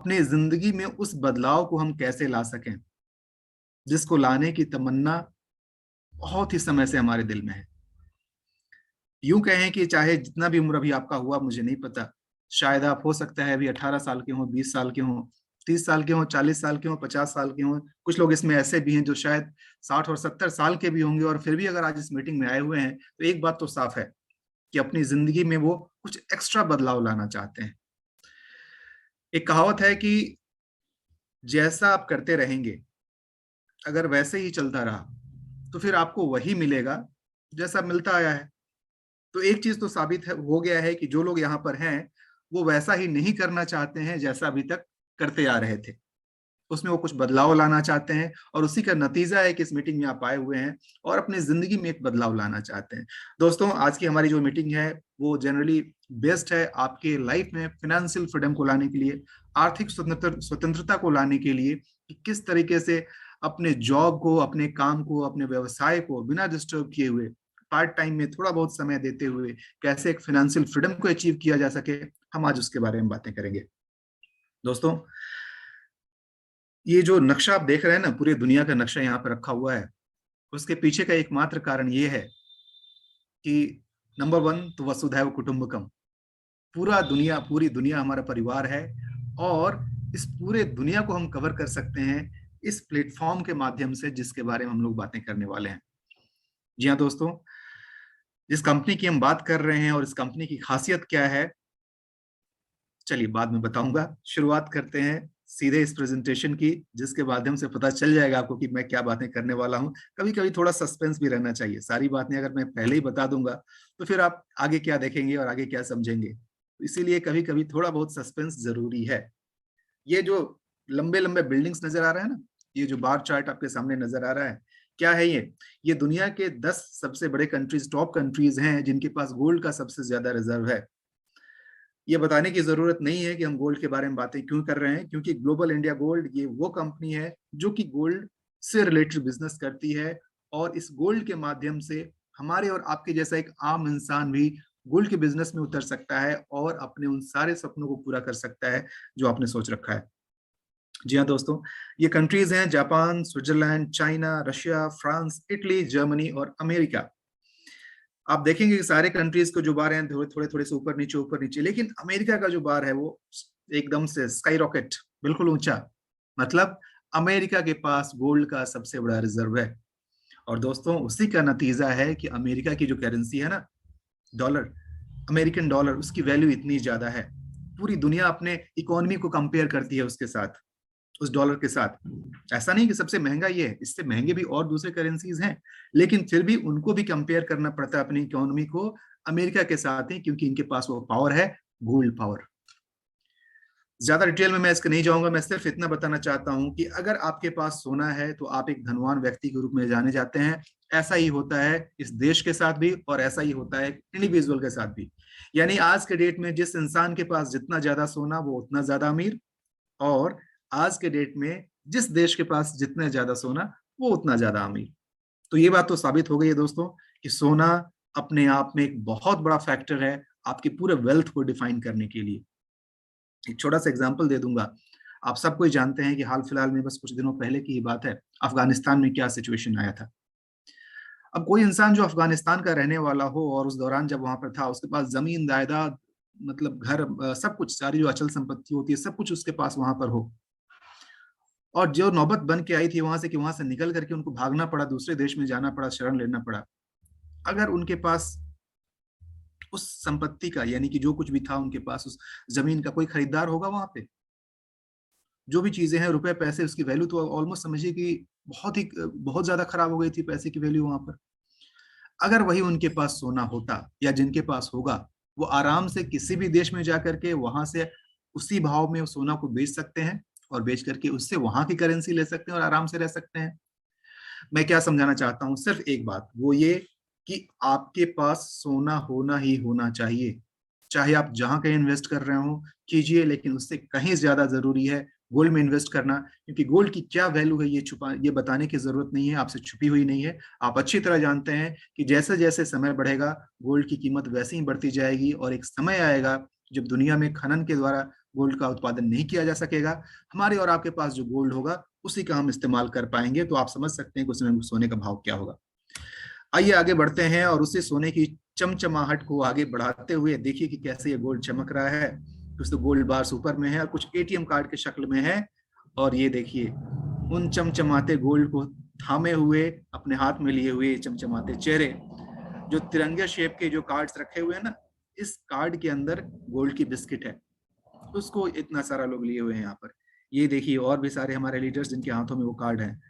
अपनी जिंदगी में उस बदलाव को हम कैसे ला सकें जिसको लाने की तमन्ना बहुत ही समय से हमारे दिल में है। यूं कहें कि चाहे जितना भी उम्र अभी आपका हुआ मुझे नहीं पता, शायद आप हो सकता है अभी 18 साल के हों, 20 साल के हों, 30 साल के हों, 40 साल के हों, 50 साल के हों। कुछ लोग इसमें ऐसे भी हैं जो शायद 60 और 70 साल के भी होंगे, और फिर भी अगर आज इस मीटिंग में आए हुए हैं तो एक बात तो साफ है कि अपनी जिंदगी में वो कुछ एक्स्ट्रा बदलाव लाना चाहते हैं। एक कहावत है कि जैसा आप करते रहेंगे, अगर वैसे ही चलता रहा तो फिर आपको वही मिलेगा जैसा मिलता आया है। तो एक चीज तो साबित है, हो गया है कि जो लोग यहाँ पर हैं वो वैसा ही नहीं करना चाहते हैं जैसा अभी तक करते आ रहे थे। उसमें वो कुछ बदलाव लाना चाहते हैं, और उसी का नतीजा है कि इस मीटिंग में आप आए हुए हैं और अपनी जिंदगी में एक बदलाव लाना चाहते हैं। दोस्तों, आज की हमारी जो मीटिंग है वो जनरली बेस्ड है आपके लाइफ में फिनेंशियल फ्रीडम को लाने के लिए, आर्थिक स्वतंत्रता को लाने के लिए, कि किस तरीके से अपने जॉब को, अपने काम को, अपने व्यवसाय को बिना डिस्टर्ब किए हुए, पार्ट टाइम में थोड़ा बहुत समय देते हुए कैसे एक फाइनेंशियल फ्रीडम को अचीव किया जा सके, हम आज उसके बारे में बातें करेंगे। दोस्तों, ये जो नक्शा आप देख रहे हैं ना, पूरी दुनिया का नक्शा यहाँ पर रखा हुआ है, उसके पीछे का एकमात्र कारण ये है कि नंबर वन तो वसुधैव कुटुंबकम, पूरी दुनिया हमारा परिवार है। और इस पूरे दुनिया को हम कवर कर सकते हैं इस प्लेटफॉर्म के माध्यम से जिसके बारे में हम लोग बातें करने वाले हैं। जी हाँ दोस्तों, जिस कंपनी की हम बात कर रहे हैं और इस कंपनी की खासियत क्या है, चलिए बाद में बताऊंगा। शुरुआत करते हैं सीधे इस प्रेजेंटेशन की, जिसके माध्यम से पता चल जाएगा आपको कि मैं क्या बातें करने वाला हूं। कभी कभी थोड़ा सस्पेंस भी रहना चाहिए, सारी बातें अगर मैं पहले ही बता दूंगा तो फिर आप आगे क्या देखेंगे और आगे क्या समझेंगे। तो इसीलिए कभी कभी थोड़ा बहुत सस्पेंस जरूरी है। ये जो लंबे लंबे बिल्डिंग्स नजर आ रहा है ना, ये जो बार चार्ट आपके सामने नजर आ रहा है, क्या है ये दुनिया के 10 सबसे बड़े कंट्रीज, टॉप कंट्रीज हैं जिनके पास गोल्ड का सबसे ज्यादा रिजर्व है। ये बताने की जरूरत नहीं है कि हम गोल्ड के बारे में बातें क्यों कर रहे हैं, क्योंकि ग्लोबल इंडिया गोल्ड ये वो कंपनी है जो कि गोल्ड से रिलेटेड बिजनेस करती है। और इस गोल्ड के माध्यम से हमारे और आपके जैसा एक आम इंसान भी गोल्ड के बिजनेस में उतर सकता है और अपने उन सारे सपनों को पूरा कर सकता है जो आपने सोच रखा है। जी हाँ दोस्तों, ये कंट्रीज हैं Japan, Switzerland, China, Russia, France, Italy, Germany और अमेरिका। आप देखेंगे कि सारे कंट्रीज को जो बार हैं थोड़े थोड़े थोड़े से ऊपर नीचे, लेकिन अमेरिका का जो बार है वो एकदम से स्काई रॉकेट, बिल्कुल ऊंचा। मतलब अमेरिका के पास गोल्ड का सबसे बड़ा रिजर्व है। और दोस्तों, उसी का नतीजा है कि अमेरिका की जो करेंसी है ना, डॉलर, अमेरिकन डॉलर, उसकी वैल्यू इतनी ज्यादा है। पूरी दुनिया अपने इकोनॉमी को कंपेयर करती है उसके साथ, उस डॉलर के साथ। ऐसा नहीं कि सबसे महंगा ये है, इससे महंगे भी और दूसरे करेंसीज हैं, लेकिन फिर भी उनको भी कंपेयर करना पड़ता है अपनी इकोनॉमी को अमेरिका के साथ ही, क्योंकि इनके पास वो पावर है, गोल्ड पावर। ज्यादा डिटेल में मैं इसके नहीं जाऊंगा, मैं सिर्फ इतना बताना चाहता हूं कि अगर आपके पास सोना है तो आप एक धनवान व्यक्ति के रूप में जाने जाते हैं। ऐसा ही होता है इस देश के साथ भी, और ऐसा ही होता है इंडिविजुअल के साथ भी। यानी आज के डेट में जिस इंसान के पास जितना ज्यादा सोना वो उतना ज्यादा अमीर, और आज के डेट में जिस देश के पास जितना ज्यादा सोना वो उतना ज्यादा अमीर। तो ये बात तो साबित हो गई है दोस्तों कि सोना अपने आप में एक बहुत बड़ा फैक्टर है आपके पूरे वेल्थ को डिफाइन करने के लिए। एक छोटा सा एग्जांपल दे दूंगा। आप सब कोई जानते हैं कि हाल फिलहाल में, बस कुछ दिनों पहले की ही बात है, अफगानिस्तान में क्या सिचुएशन आया था। अब कोई इंसान जो अफगानिस्तान का रहने वाला हो और उस दौरान जब वहां पर था, उसके पास जमीन जायदाद, मतलब घर, सब कुछ, सारी जो अचल संपत्ति होती है सब कुछ उसके पास वहां पर हो, और जो नौबत बन के आई थी वहां से कि वहां से निकल करके उनको भागना पड़ा, दूसरे देश में जाना पड़ा, शरण लेना पड़ा। अगर उनके पास उस संपत्ति का, यानी कि जो कुछ भी था उनके पास, उस जमीन का, कोई खरीदार होगा वहां पे? जो भी चीजें हैं, रुपए पैसे, उसकी वैल्यू तो ऑलमोस्ट समझिए कि बहुत ज्यादा खराब हो गई थी पैसे की वैल्यू वहां पर। अगर वही उनके पास सोना होता, या जिनके पास होगा, वो आराम से किसी भी देश में जाकर के वहां से उसी भाव में उस सोना को बेच सकते हैं, और बेच करके उससे वहां की करेंसी ले सकते हैं और आराम से रह सकते हैं। मैं क्या समझाना चाहता हूं, सिर्फ एक बात, वो ये कि आपके पास सोना होना ही होना चाहिए। चाहे आप जहां कहीं इन्वेस्ट कर रहे हो कीजिए, लेकिन उससे कहीं ज्यादा जरूरी है गोल्ड में इन्वेस्ट करना, क्योंकि गोल्ड की क्या वैल्यू है ये बताने की जरूरत नहीं है, आपसे छुपी हुई नहीं है। आप अच्छी तरह जानते हैं कि जैसे जैसे समय बढ़ेगा गोल्ड की कीमत वैसे ही बढ़ती जाएगी, और एक समय आएगा जब दुनिया में खनन के द्वारा गोल्ड का उत्पादन नहीं किया जा सकेगा। हमारे और आपके पास जो गोल्ड होगा उसी का हम इस्तेमाल कर पाएंगे। तो आप समझ सकते हैं कि उसमें सोने का भाव क्या होगा। आइए आगे बढ़ते हैं और उसी सोने की चमचमाहट को आगे बढ़ाते हुए देखिए कि कैसे ये गोल्ड चमक रहा है। कुछ तो गोल्ड बार्स ऊपर में है और कुछ एटीएम कार्ड के शक्ल में है। और ये देखिए उन चमचमाते गोल्ड को थामे हुए, अपने हाथ में लिए हुए चमचमाते चेहरे, जो तिरंगे शेप के जो कार्ड्स रखे हुए हैं ना, इस कार्ड के अंदर गोल्ड की बिस्किट है, उसको इतना सारा लोग लिए हुए हैं यहाँ पर। ये देखिए और भी सारे हमारे लीडर्स जिनके हाथों में वो कार्ड है।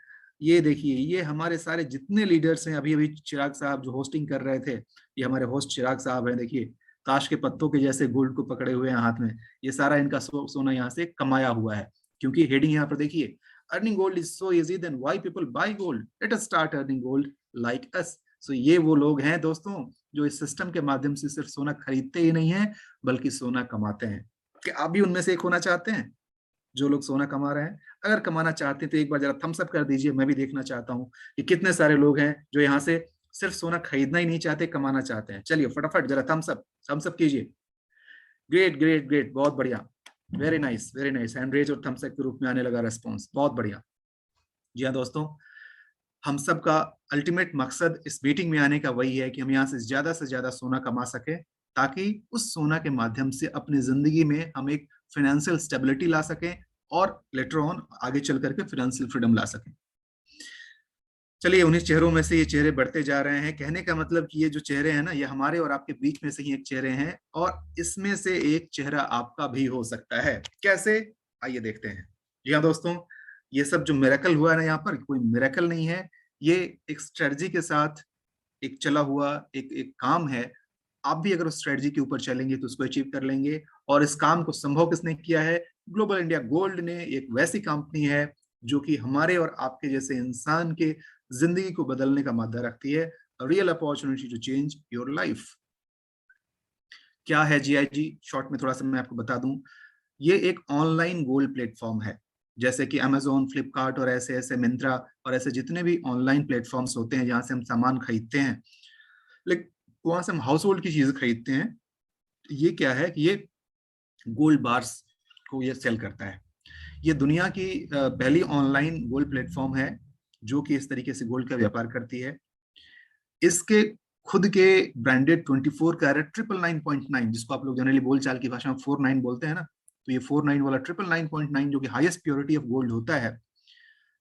ये देखिए ये हमारे सारे जितने लीडर्स हैं, अभी अभी चिराग साहब जो होस्टिंग कर रहे थे, ये हमारे होस्ट चिराग साहब हैं। देखिए ताश के पत्तों के जैसे गोल्ड को पकड़े हुए हैं हाथ में। ये सारा इनका सोना यहाँ से कमाया हुआ है, क्योंकि हेडिंग यहाँ पर देखिए, earning gold is so easy then why people buy gold, let us start earning gold like us. So ये वो लोग हैं दोस्तों जो इस सिस्टम के माध्यम से सिर्फ सोना खरीदते ही नहीं है बल्कि सोना कमाते हैं। कि आप भी उनमें से एक होना चाहते हैं जो लोग सोना कमा रहे हैं? अगर कमाना चाहते हैं तो एक बार जरा थम्स अप कर दीजिए, मैं भी देखना चाहता हूँ कि कितने सारे लोग हैं जो यहाँ से सिर्फ सोना खरीदना ही नहीं चाहते, कमाना चाहते हैं। चलिए फटाफट जरा थम्स अप कीजिए। ग्रेट ग्रेट ग्रेट, बहुत बढ़िया, very nice very nice. Hand raise और थम्स अप के रूप में आने लगा रेस्पॉन्स, बहुत बढ़िया। जी हाँ दोस्तों, हम सब का अल्टीमेट मकसद इस मीटिंग में आने का वही है कि हम यहाँ से ज्यादा सोना कमा सके, ताकि उस सोना के माध्यम से अपनी जिंदगी में हम एक फाइनेंशियल स्टेबिलिटी ला सकें और लेटर ऑन आगे चल करके फाइनेंशियल फ्रीडम ला सकें। चलिए उन्हीं चेहरों में से ये चेहरे बढ़ते जा रहे हैं। कहने का मतलब कि ये जो चेहरे हैं ना, ये हमारे और आपके बीच में से ही एक चेहरे हैं, और इसमें से एक चेहरा आपका भी हो सकता है। कैसे, आइए देखते हैं। जी हाँ दोस्तों, ये सब जो मिरेकल हुआ है ना यहाँ पर, कोई मिरेकल नहीं है, ये एक स्ट्रेटजी के साथ एक चला हुआ एक एक काम है। आप भी अगर उस स्ट्रेटजी के ऊपर चलेंगे तो उसको अचीव कर लेंगे। और इस काम को संभव किसने किया है? ग्लोबल इंडिया गोल्ड ने, एक वैसी कंपनी है जो कि हमारे और आपके जैसे इंसान के जिंदगी को बदलने का मादा रखती है। Real opportunity to change your life. क्या है जीआईजी? शॉर्ट में थोड़ा सा मैं आपको बता दूं, ये एक ऑनलाइन गोल्ड प्लेटफॉर्म है। जैसे कि अमेजोन, फ्लिपकार्ट और ऐसे ऐसे मिंत्रा और ऐसे जितने भी ऑनलाइन प्लेटफॉर्म्स होते हैं जहां से हम सामान खरीदते हैं, लेकिन वहां से हम हाउस होल्ड की चीजें खरीदते हैं। ये क्या है कि ये गोल्ड बार्स को ये सेल करता है। ये दुनिया की पहली ऑनलाइन गोल्ड प्लेटफॉर्म है जो कि इस तरीके से गोल्ड का व्यापार करती है। इसके खुद के ब्रांडेड 24 कैरेट 999.9, जिसको आप लोग जनरली बोलचाल की भाषा में 49 बोलते हैं ना, तो ये 49 वाला 999.9 जो कि हाईएस्ट प्योरिटी ऑफ गोल्ड होता है,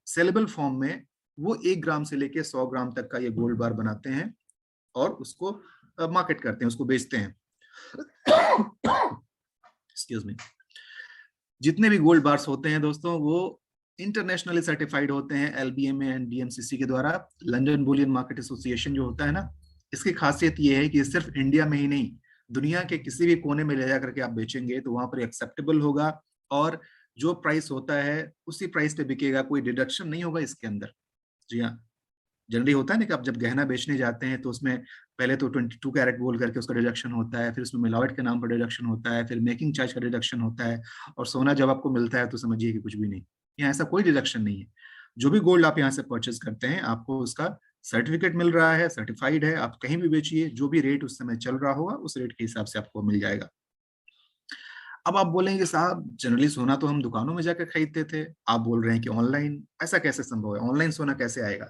सेलेबल फॉर्म में वो 1 ग्राम से लेके 100 ग्राम तक का ये गोल्ड बार बनाते हैं और उसको मार्केट करते हैं, उसको बेचते हैं। Excuse me. जितने भी गोल्ड बार्स होते हैं दोस्तों, वो इंटरनेशनली सर्टिफाइड होते हैं एलबीएमए एंड डीएमसीसी के द्वारा। लंदन बुलियन मार्केट एसोसिएशन जो होता है ना, इसकी खासियत ये है कि सिर्फ इंडिया में ही नहीं, दुनिया के किसी भी कोने में ले जा करके आप बेचेंगे तो वहां पर एक्सेप्टेबल होगा, और जो प्राइस होता है उसी प्राइस पे बिकेगा, कोई डिडक्शन नहीं होगा इसके अंदर। जी हाँ, जनरली होता है ना कि आप जब गहना बेचने जाते हैं तो उसमें पहले तो 22 कैरेट बोल करके उसका डिडक्शन होता है, फिर उसमें मिलावट के नाम पर डिडक्शन होता है, फिर मेकिंग चार्ज का डिडक्शन होता है, और सोना जब आपको मिलता है तो समझिए कि कुछ भी नहीं। यहाँ ऐसा कोई डिडक्शन नहीं है। जो भी गोल्ड आप यहाँ से परचेज करते हैं आपको उसका सर्टिफिकेट मिल रहा है, सर्टिफाइड है। आप कहीं भी बेचिए, जो भी रेट उस समय चल रहा होगा उस रेट के हिसाब से आपको मिल जाएगा। अब आप बोलेंगे साहब जनरली सोना तो हम दुकानों में जाकर खरीदते थे, आप बोल रहे हैं कि ऑनलाइन, ऐसा कैसे संभव है? ऑनलाइन सोना कैसे आएगा?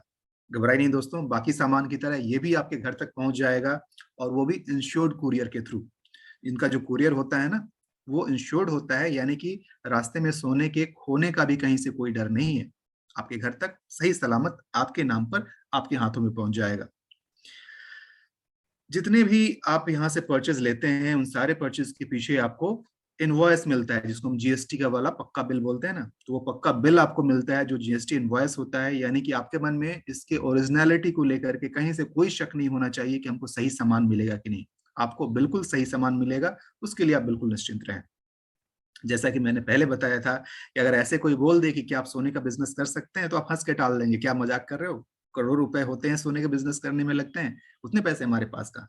घबराई नहीं दोस्तों, बाकी सामान की तरह ये भी आपके घर तक पहुंच जाएगा, और वो भी इंश्योर्ड कुरियर के थ्रू। इनका जो कुरियर होता है ना, वो इंश्योर्ड होता है, यानी कि रास्ते में सोने के खोने का भी कहीं से कोई डर नहीं है। आपके घर तक सही सलामत आपके नाम पर आपके हाथों में पहुंच जाएगा। जितने भी आप यहाँ से परचेज लेते हैं उन सारे परचेज के पीछे आपको इनवॉइस मिलता है, जिसको हम जीएसटी का वाला पक्का बिल बोलते हैं ना, तो वो पक्का बिल आपको मिलता है जो जीएसटी इनवॉइस होता है। यानी कि आपके मन में इसके ओरिजिनलिटी को लेकर के कहीं से कोई शक नहीं होना चाहिए कि हमको सही सामान मिलेगा कि नहीं। आपको बिल्कुल सही सामान मिलेगा, उसके लिए आप बिल्कुल निश्चिंत रहें। जैसा कि मैंने पहले बताया था कि अगर ऐसे कोई बोल दे कि क्या आप सोने का बिजनेस कर सकते हैं, तो आप हंस के टाल देंगे, क्या मजाक कर रहे हो? करोड़ों रुपए होते हैं सोने का बिजनेस करने में लगते हैं, उतने पैसे हमारे पास कहाँ?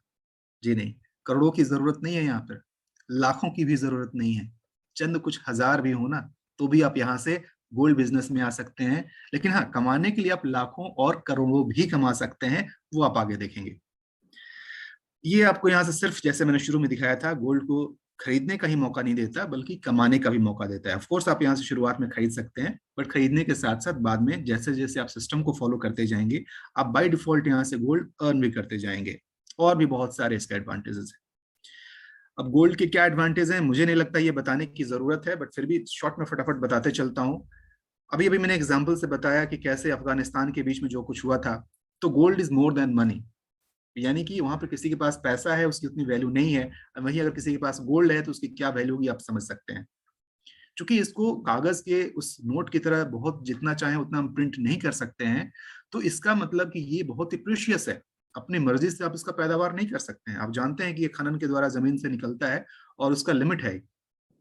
जी नहीं, करोड़ों की जरूरत नहीं है यहाँ पर, लाखों की भी जरूरत नहीं है, चंद कुछ हजार भी हो ना तो भी आप यहाँ से गोल्ड बिजनेस में आ सकते हैं। लेकिन हाँ, कमाने के लिए आप लाखों और करोड़ों भी कमा सकते हैं, वो आप आगे देखेंगे। ये आपको यहाँ से सिर्फ, जैसे मैंने शुरू में दिखाया था, गोल्ड को खरीदने का ही मौका नहीं देता बल्कि कमाने का भी मौका देता है। ऑफ कोर्स आप यहाँ से शुरुआत में खरीद सकते हैं, बट खरीदने के साथ साथ बाद में जैसे जैसे आप सिस्टम को फॉलो करते जाएंगे, आप बाय डिफॉल्ट यहाँ से गोल्ड अर्न भी करते जाएंगे। और भी बहुत सारे इसके एडवांटेजेस हैं। अब गोल्ड के क्या एडवांटेज हैं मुझे नहीं लगता ये बताने की जरूरत है, बट फिर भी शॉर्ट में फटाफट बताते चलता हूँ। अभी अभी मैंने एग्जाम्पल से बताया कि कैसे अफगानिस्तान के बीच में जो कुछ हुआ था, तो gold is more than money. यानी कि वहां पर किसी के पास पैसा है उसकी उतनी वैल्यू नहीं है, वहीं अगर किसी के पास गोल्ड है तो उसकी क्या वैल्यू होगी आप समझ सकते हैं। क्योंकि इसको कागज के उस नोट की तरह बहुत जितना चाहे उतना हम प्रिंट नहीं कर सकते हैं, तो इसका मतलब कि ये बहुत ही प्रीशियस है। अपनी मर्जी से आप इसका पैदावार नहीं कर सकते हैं। आप जानते हैं कि ये खनन के द्वारा जमीन से निकलता है और उसका लिमिट है।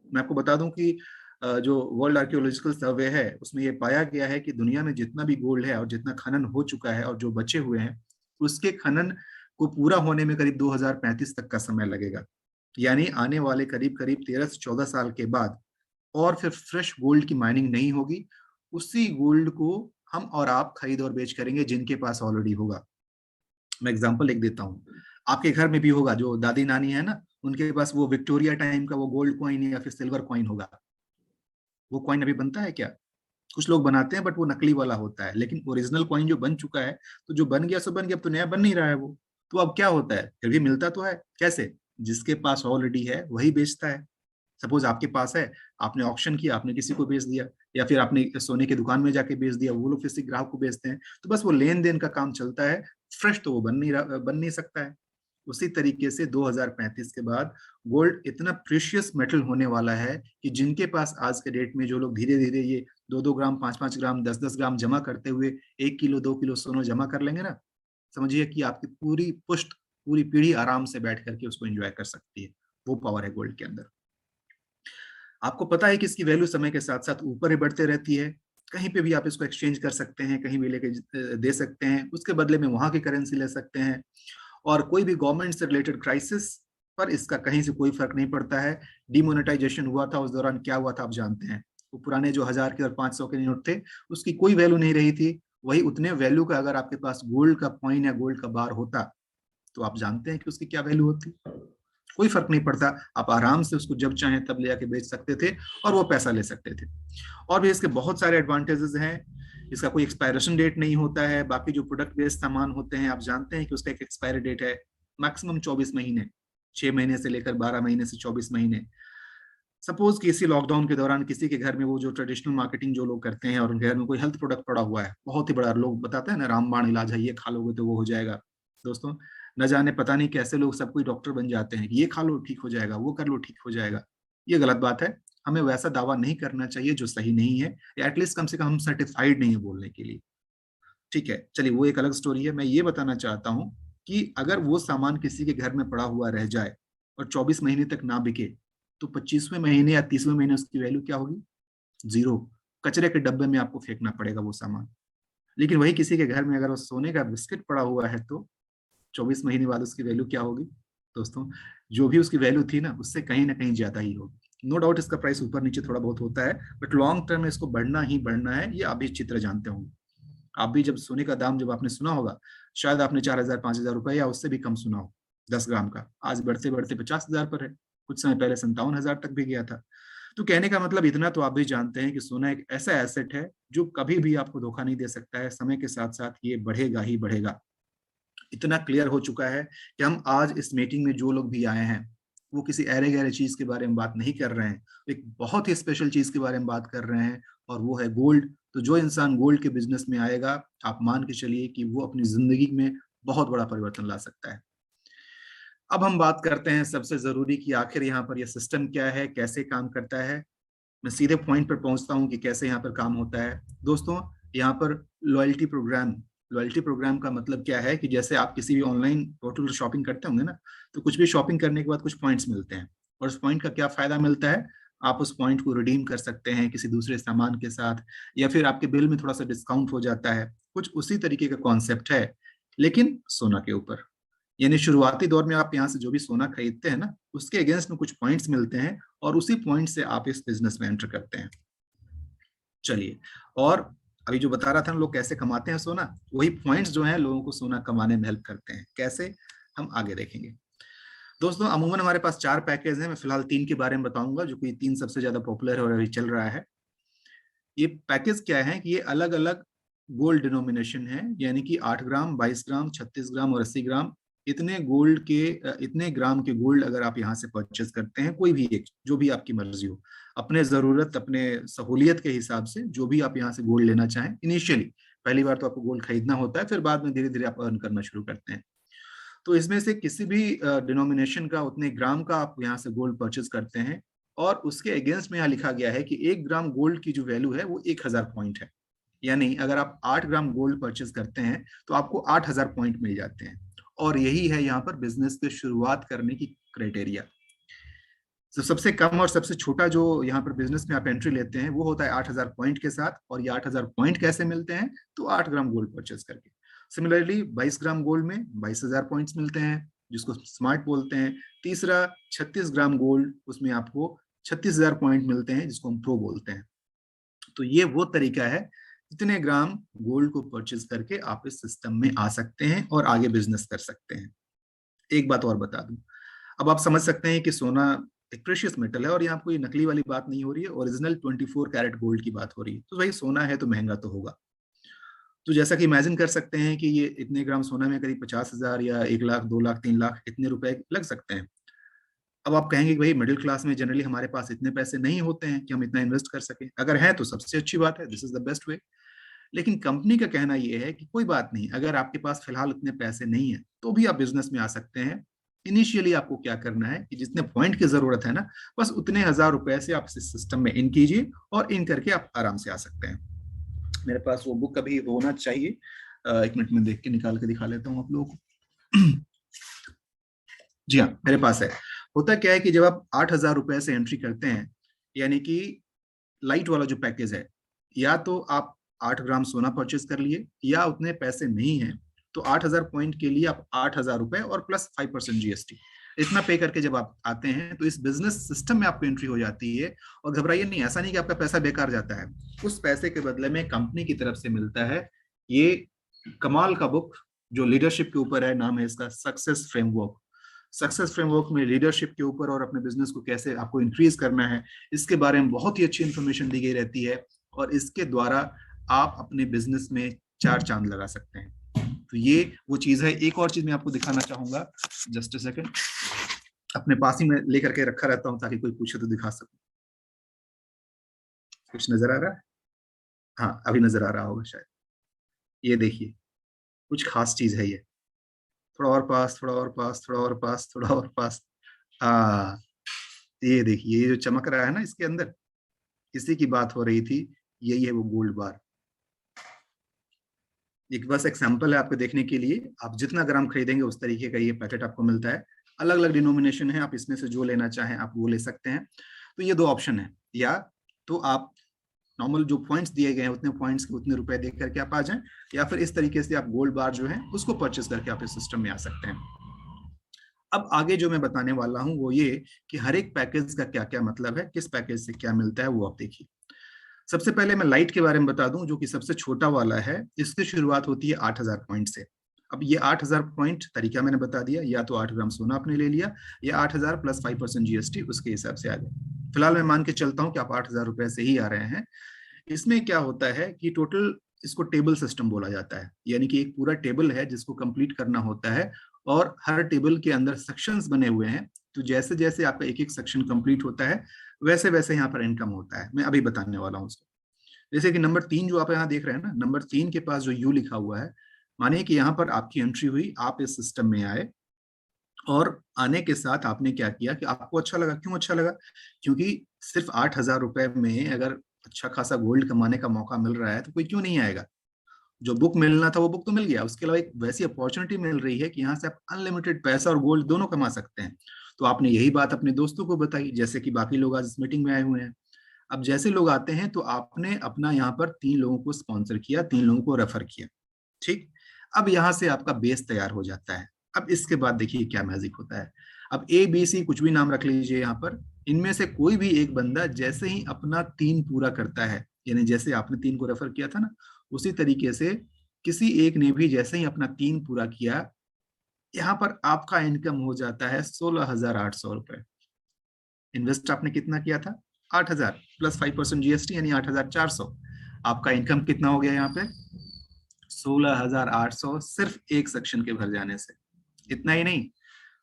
मैं आपको बता दूं कि जो वर्ल्ड आर्कियोलॉजिकल सर्वे है उसमें ये पाया गया है कि दुनिया में जितना भी गोल्ड है और जितना खनन हो चुका है और जो बचे हुए हैं, उसके खनन को पूरा होने में करीब 2035 तक का समय लगेगा। यानी आने वाले करीब करीब 13 से 14 साल के बाद और फिर फ्रेश गोल्ड की माइनिंग नहीं होगी। उसी गोल्ड को हम और आप खरीद और बेच करेंगे जिनके पास ऑलरेडी होगा। मैं एग्जांपल एक देता हूँ, आपके घर में भी होगा, जो दादी नानी है ना, उनके पास वो विक्टोरिया टाइम का वो गोल्ड कॉइन या फिर सिल्वर कॉइन होगा। वो कॉइन अभी बनता है क्या? कुछ लोग बनाते हैं बट वो नकली वाला होता है, लेकिन ओरिजिनल कॉइन जो बन चुका है, तो जो बन गया सो बन गया, अब तो नया बन नहीं रहा है वो। तो अब क्या होता है, फिर भी मिलता तो है। कैसे? जिसके पास ऑलरेडी है वही बेचता है। सपोज आपके पास है, आपने ऑक्शन किया, आपने किसी को बेच दिया, या फिर आपने सोने की दुकान में जाके बेच दिया, वो लोग किसी ग्राहक को बेचते हैं, तो बस वो लेन देन का काम चलता है। फ्रेश तो वो बन नहीं सकता है। उसी तरीके से 2035 के बाद गोल्ड इतना प्रीशियस मेटल होने वाला है कि जिनके पास आज के डेट में जो लोग धीरे धीरे ये 2-2 ग्राम, 5-5 ग्राम, 10-10 ग्राम जमा करते हुए 1 किलो 2 किलो सोना जमा कर लेंगे ना, समझिए कि आपकी पूरी पुश्त, पूरी पीढ़ी आराम से बैठ करके उसको एंजॉय कर सकती है। वो पावर है गोल्ड के अंदर। आपको पता है कि इसकी वैल्यू समय के साथ साथ ऊपर ही बढ़ते रहती है। कहीं पे भी आप इसको एक्सचेंज कर सकते हैं, कहीं भी लेके दे सकते हैं, उसके बदले में वहां की करेंसी ले सकते हैं। और कोई भी गवर्नमेंट से रिलेटेड क्राइसिस पर इसका कहीं से कोई फर्क नहीं पड़ता है। डिमोनेटाइजेशन हुआ था, उस दौरान क्या हुआ था आप जानते हैं। वो पुराने जो 1000 के और 500 के नोट थे, उसकी कोई वैल्यू नहीं रही थी। वही उतने वैल्यू का अगर आपके पास गोल्ड का कॉइन या गोल्ड का बार होता, तो आप जानते हैं कि उसकी क्या वैल्यू होती। कोई फर्क नहीं पड़ता, आप आराम से उसको जब चाहें तब ले आके बेच सकते थे और वो पैसा ले सकते थे। और भी इसके बहुत सारे एडवांटेजेस हैं। इसका कोई एक्सपायरेशन डेट नहीं होता है। बाकी जो प्रोडक्ट बेस्ड सामान होते हैं, आप जानते हैं कि उसका एक एक्सपायरी डेट है, मैक्सिमम 24 महीने, 6 महीने से लेकर 12 महीने से 24 महीने। सपोज कि इसी लॉकडाउन के दौरान किसी के घर में वो जो ट्रेडिशनल मार्केटिंग जो लोग करते हैं और उनके घर में कोई हेल्थ प्रोडक्ट पड़ा हुआ है, बहुत ही बड़ा, लोग बताते हैं ना रामबाण इलाज है, ये खा लोगे तो वो हो जाएगा। दोस्तों, न जाने पता नहीं कैसे लोग सब कोई डॉक्टर बन जाते हैं कि ये खा लो ठीक हो जाएगा, वो कर लो ठीक हो जाएगा। ये गलत बात है। हमें वैसा दावा नहीं करना चाहिए जो सही नहीं है, या एटलीस्ट कम से कम हम सर्टिफाइड नहीं है बोलने के लिए। ठीक है, चलिए वो एक अलग स्टोरी है। मैं ये बताना चाहता हूँ कि अगर वो सामान किसी के घर में पड़ा हुआ रह जाए और 24 महीने तक ना बिके, तो 25वें महीने या 30वें महीने उसकी वैल्यू क्या होगी? जीरो। कचरे के डब्बे में आपको फेंकना पड़ेगा वो सामान। लेकिन वही किसी के घर में अगर वो सोने का बिस्किट पड़ा हुआ है, तो 24 महीने बाद उसकी वैल्यू क्या होगी? दोस्तों, जो भी उसकी वैल्यू थी ना, उससे कहीं ना कहीं ज्यादा ही होगी। नो डाउट इसका प्राइस ऊपर नीचे थोड़ा बहुत होता है, बट लॉन्ग टर्म में इसको बढ़ना ही बढ़ना है, ये आप भी चित्र जानते होंगे। आप भी जब सोने का दाम जब आपने सुना होगा, शायद आपने 4,000 5,000 रुपए या उससे भी कम सुना हो 10 ग्राम का, आज बढ़ते बढ़ते 50,000 पर है। कुछ समय पहले 57,000 तक भी गया था। तो कहने का मतलब इतना तो आप भी जानते हैं कि सोना एक ऐसा एसेट है जो कभी भी आपको धोखा नहीं दे सकता है। समय के साथ साथ ये बढ़ेगा ही बढ़ेगा। इतना क्लियर हो चुका है कि हम आज इस मीटिंग में जो लोग भी आए हैं, वो किसी अरे गहरे चीज के बारे में बात नहीं कर रहे हैं, एक बहुत ही स्पेशल चीज के बारे में बात कर रहे हैं, और वो है गोल्ड। तो जो इंसान गोल्ड के बिजनेस में आएगा, आप मान के चलिए कि वो अपनी जिंदगी में बहुत बड़ा परिवर्तन ला सकता है। अब हम बात करते हैं सबसे जरूरी कि आखिर यहाँ पर यह सिस्टम क्या है, कैसे काम करता है। मैं सीधे पॉइंट पर पहुंचता हूँ कि कैसे यहाँ पर काम होता है। दोस्तों, यहाँ पर लॉयल्टी प्रोग्राम का मतलब क्या है कि जैसे आप किसी भी ऑनलाइन पोर्टल पर शॉपिंग करते होंगे ना, तो कुछ भी शॉपिंग करने के बाद कुछ पॉइंट्स मिलते हैं। और उस पॉइंट का क्या फायदा मिलता है? आप उस पॉइंट को रिडीम कर सकते हैं किसी दूसरे सामान के साथ, या फिर आपके बिल में थोड़ा सा डिस्काउंट हो जाता है। कुछ उसी तरीके का कॉन्सेप्ट है, लेकिन सोना के ऊपर। यानी शुरुआती दौर में आप यहाँ से जो भी सोना खरीदते हैं ना, उसके अगेंस्ट में कुछ पॉइंट्स मिलते हैं, और उसी पॉइंट से आप इस बिजनेस में एंटर करते हैं। चलिए, और अभी जो बता रहा था ना लोग कैसे कमाते हैं सोना, वही पॉइंट्स जो हैं लोगों को सोना कमाने में हेल्प करते हैं। कैसे, हम आगे देखेंगे। दोस्तों अमूमन हमारे पास 4 पैकेज हैं, मैं फिलहाल 3 के बारे में बताऊंगा, जो कि 3 सबसे ज्यादा पॉपुलर है और अभी चल रहा है। ये पैकेज क्या है कि ये अलग अलग गोल्ड डिनोमिनेशन है, यानी कि 8 ग्राम, 22 ग्राम, 36 ग्राम और 80 ग्राम, इतने गोल्ड के इतने ग्राम के गोल्ड अगर आप यहाँ से परचेस करते हैं, कोई भी एक, जो भी आपकी मर्जी हो, अपने जरूरत अपने सहूलियत के हिसाब से जो भी आप यहाँ से गोल्ड लेना चाहें। इनिशियली पहली बार तो आपको गोल्ड खरीदना होता है, फिर बाद में धीरे धीरे आप अर्न करना शुरू करते हैं। तो इसमें से किसी भी डिनोमिनेशन का उतने ग्राम का आप यहाँ से गोल्ड परचेज करते हैं, और उसके अगेंस्ट में यहाँ लिखा गया है कि 1 ग्राम गोल्ड की जो वैल्यू है वो 1000 पॉइंट है। यानी अगर आप 8 ग्राम गोल्ड परचेज करते हैं तो आपको 8000 पॉइंट मिल जाते हैं। और यही है यहाँ पर बिजनेस के शुरुआत करने की क्राइटेरिया। तो सबसे कम और सबसे छोटा जो यहाँ पर बिजनेस में आप एंट्री लेते हैं वो होता है 8000 पॉइंट के साथ। और ये 8000 पॉइंट कैसे मिलते हैं? तो 8 ग्राम गोल्ड परचेज करके। सिमिलरली 22 ग्राम गोल्ड में 22000 पॉइंट्स मिलते हैं, जिसको स्मार्ट बोलते हैं। तीसरा 36 ग्राम गोल्ड, उसमें आपको 36000 पॉइंट मिलते हैं, जिसको हम प्रो बोलते हैं। तो ये वो तरीका है जितने ग्राम गोल्ड को परचेज करके आप इस सिस्टम में आ सकते हैं और आगे बिजनेस कर सकते हैं। एक बात और बता दूं, अब आप समझ सकते हैं कि सोना एक प्रेशियस मेटल है, और यहाँ कोई नकली वाली बात नहीं हो रही है, ओरिजिनल 24 कैरेट गोल्ड की बात हो रही है। तो भाई सोना है तो महंगा तो होगा। तो जैसा कि इमेजिन कर सकते हैं कि ये इतने ग्राम सोना में करीब 50,000 या 1 लाख, 2 लाख, 3 लाख इतने रुपए लग सकते हैं। अब आप कहेंगे कि भाई मिडिल क्लास में जनरली हमारे पास इतने पैसे नहीं होते हैं कि हम इतना इन्वेस्ट कर सके। अगर है तो सबसे अच्छी बात है, this is the best way. लेकिन कंपनी का कहना यह है कि कोई बात नहीं, अगर आपके पास फिलहाल उतने पैसे नहीं है तो भी आप बिजनेस में आ सकते हैं। इनिशियली आपको क्या करना है कि जितने पॉइंट की जरूरत है ना, बस उतने 1000 रुपए से आप इस सिस्टम में इन कीजिए, और इन करके आप आराम से आ सकते हैं। मेरे पास वो बुक अभी होना चाहिए, 1 मिनट में देख के निकाल के दिखा लेता हूँ आप लोगों को। जी हाँ, मेरे पास है। होता क्या है कि जब आप 8000 रुपए से एंट्री करते हैं, यानी कि लाइट वाला जो पैकेज है, या तो आप 8 ग्राम सोना परचेज कर लिए, या उतने पैसे नहीं है तो 8000 पॉइंट के लिए आप 8000 रुपए और प्लस 5% जीएसटी इतना पे करके जब आप आते हैं तो इस बिजनेस सिस्टम में आपको एंट्री हो जाती है। और घबराइए नहीं, ऐसा नहीं कि आपका पैसा बेकार जाता है। उस पैसे के बदले में कंपनी की तरफ से मिलता है ये कमाल का बुक, जो लीडरशिप के ऊपर है। नाम है इसका सक्सेस फ्रेमवर्क। सक्सेस फ्रेमवर्क में लीडरशिप के ऊपर और अपने बिजनेस को कैसे आपको इंक्रीज करना है, इसके बारे में बहुत ही अच्छी इंफॉर्मेशन दी गई रहती है। और इसके द्वारा आप अपने बिजनेस में 4 चांद लगा सकते हैं। तो ये वो चीज है। एक और चीज मैं आपको दिखाना चाहूंगा, जस्ट अ सेकंड। अपने पास ही मैं लेकर के रखा रहता हूं ताकि कोई पूछे तो दिखा सकूं। कुछ नजर आ रहा है? हाँ, अभी नजर आ रहा होगा शायद। ये देखिए, कुछ खास चीज है ये। थोड़ा और पास, थोड़ा और पास, थोड़ा और पास, थोड़ा और पास। आ ये देखिए, ये जो चमक रहा है ना इसके अंदर, इसी की बात हो रही थी। यही है वो गोल्ड बार। एक बस एग्जाम्पल है आपको देखने के लिए। आप जितना ग्राम खरीदेंगे उस तरीके का ये पैकेट आपको मिलता है। अलग अलग डिनोमिनेशन है, आप इसमें से जो लेना चाहें आप वो ले सकते हैं। तो ये 2 ऑप्शन है, या तो आप नॉर्मल जो पॉइंट्स दिए गए हैं उतने पॉइंट्स के उतने रुपए दे करके आप आ जाएं, या फिर इस तरीके से आप गोल्ड बार जो है उसको परचेस करके आप इस सिस्टम में आ सकते हैं। अब आगे जो मैं बताने वाला हूं वो ये कि हर एक पैकेज का क्या क्या मतलब है, किस पैकेज से क्या मिलता है, वो आप देखिए। सबसे पहले मैं लाइट के बारे में बता दूं, जो कि सबसे छोटा वाला है। इसकी शुरुआत होती है 8000 पॉइंट से। अब ये 8000 पॉइंट तरीका मैंने बता दिया, या तो 8 ग्राम सोना आपने ले लिया, या 8000 प्लस 5% जीएसटी, उसके हिसाब से आ गए। फिलहाल मैं मान के चलता हूं कि आप 8000 रुपए से ही आ रहे हैं। इसमें क्या होता है कि टोटल इसको टेबल सिस्टम बोला जाता है, यानी कि एक पूरा टेबल है जिसको कंप्लीट करना होता है, और हर टेबल के अंदर सेक्शंस बने हुए हैं। तो जैसे जैसे आपका एक एक सेक्शन कंप्लीट होता है, वैसे वैसे यहाँ पर इनकम होता है। मैं अभी बताने वाला हूँ उसको। जैसे कि नंबर 3 जो आप यहाँ देख रहे हैं ना, नंबर 3 के पास जो यू लिखा हुआ है, मानिए कि यहाँ पर आपकी एंट्री हुई, आप इस सिस्टम में आए, और आने के साथ आपने क्या किया कि आपको अच्छा लगा। क्यों अच्छा लगा? क्योंकि सिर्फ 8000 रुपए में अगर अच्छा खासा गोल्ड कमाने का मौका मिल रहा है तो कोई क्यों नहीं आएगा। जो बुक मिलना था वो बुक तो मिल गया, उसके अलावा एक वैसी अपॉर्चुनिटी मिल रही है कि यहाँ से आप अनलिमिटेड पैसा और गोल्ड दोनों कमा सकते हैं। तो आपने यही बात अपने दोस्तों को बताई, जैसे कि बाकी लोग आज इस मीटिंग में आए हुए हैं। अब जैसे लोग आते हैं तो आपने अपना यहाँ पर 3 लोगों को स्पॉन्सर किया, 3 लोगों को रेफर किया। ठीक। अब यहाँ से आपका बेस तैयार हो जाता है। अब इसके बाद देखिए क्या मैजिक होता है। अब ए बी सी कुछ भी नाम रख लीजिए यहाँ पर, इनमें से कोई भी एक बंदा जैसे ही अपना 3 पूरा करता है, यानी जैसे आपने 3 को रेफर किया था ना, उसी तरीके से किसी एक ने भी जैसे ही अपना 3 पूरा किया, यहाँ पर आपका इनकम हो जाता है 16,800 रुपए। इन्वेस्ट आपने कितना किया था? 8,000 प्लस 5% जीएसटी यानी 8,400। आपका इनकम कितना हो गया यहाँ पे? 16,800 सिर्फ एक सेक्शन के भर जाने से। इतना ही नहीं,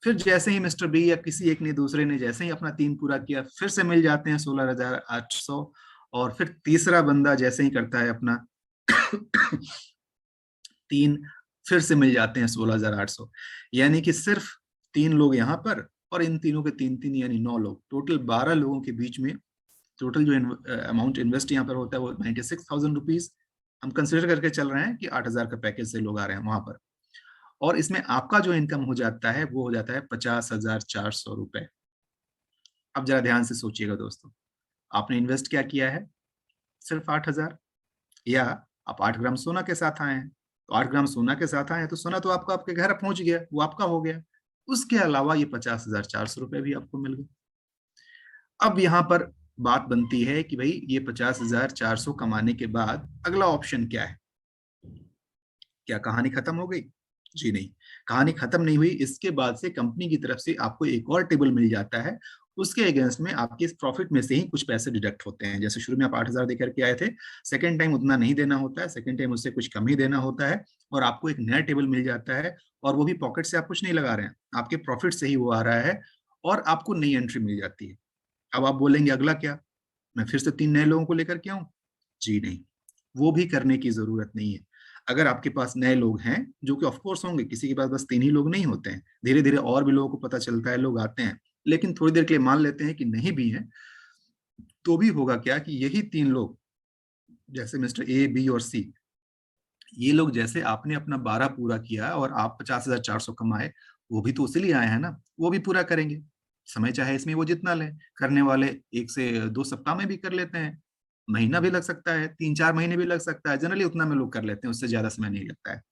फिर जैसे ही मिस्टर बी या किसी एक ने दूसरे ने जैसे ही अपना 3 पूरा किया, फिर से मिल जाते हैं 16,800। और फिर तीसरा बंदा जैसे ही करता है अपना 3, फिर से मिल जाते हैं 16,800। यानी कि सिर्फ 3 लोग यहाँ पर और इन तीनों के 3 3 यानी 9 लोग, टोटल 12 लोगों के बीच में टोटल जो अमाउंट इन्वेस्ट यहाँ पर होता है वो 96,000 रुपीज। हम कंसिडर करके चल रहे हैं कि 8,000 का पैकेज से लोग आ रहे हैं वहां पर। और इसमें आपका जो इनकम हो जाता है वो हो जाता है 50,400 रुपए। अब जरा ध्यान से सोचिएगा दोस्तों, आपने इन्वेस्ट क्या किया है? सिर्फ 8,000। या आप 8 ग्राम सोना के साथ आए हैं, तो 8 ग्राम सोना के साथ आए हैं तो सोना तो आपका आपके घर पहुंच गया, वो आपका हो गया। उसके अलावा ये 50,400 रुपए भी आपको मिल गए। अब यहाँ पर बात बनती है कि भाई ये 50,400 कमाने के बाद अगला ऑप्शन क्या है? क्या कहानी खत्म हो गई? जी नहीं, कहानी खत्म नहीं हुई। इसके बाद से कंपनी की तरफ से आपको एक और टेबल मिल जाता है। उसके अगेंस्ट में आपके इस प्रॉफिट में से ही कुछ पैसे डिडक्ट होते हैं। जैसे शुरू में आप 8,000 देकर के आए थे, सेकेंड टाइम उतना नहीं देना होता है, सेकेंड टाइम उससे कुछ कम ही देना होता है। और आपको एक नया टेबल मिल जाता है, और वो भी पॉकेट से आप कुछ नहीं लगा रहे हैं, आपके प्रॉफिट से ही वो आ रहा है, और आपको नई एंट्री मिल जाती है। अब आप बोलेंगे अगला क्या, मैं फिर से 3 नए लोगों को लेकर के आऊं? जी नहीं, वो भी करने की जरूरत नहीं है। अगर आपके पास नए लोग हैं, जो कि ऑफ कोर्स होंगे, किसी के पास बस 3 ही लोग नहीं होते हैं, धीरे धीरे और भी लोगों को पता चलता है, लोग आते हैं, लेकिन थोड़ी देर के लिए मान लेते हैं कि नहीं भी है, तो भी होगा क्या कि यही 3 लोग, जैसे मिस्टर ए, बी और सी, ये लोग जैसे आपने अपना 12 पूरा किया और आप 50,400 कमाए, वो भी तो उसी लिए आए हैं ना, वो भी पूरा करेंगे। समय चाहे इसमें वो जितना लें, करने वाले 1 से 2 सप्ताह में भी कर लेते हैं, महीना भी लग सकता है, 3 4 महीने भी लग सकता है, जनरली उतना में लोग कर लेते हैं, उससे ज्यादा समय नहीं लगता है।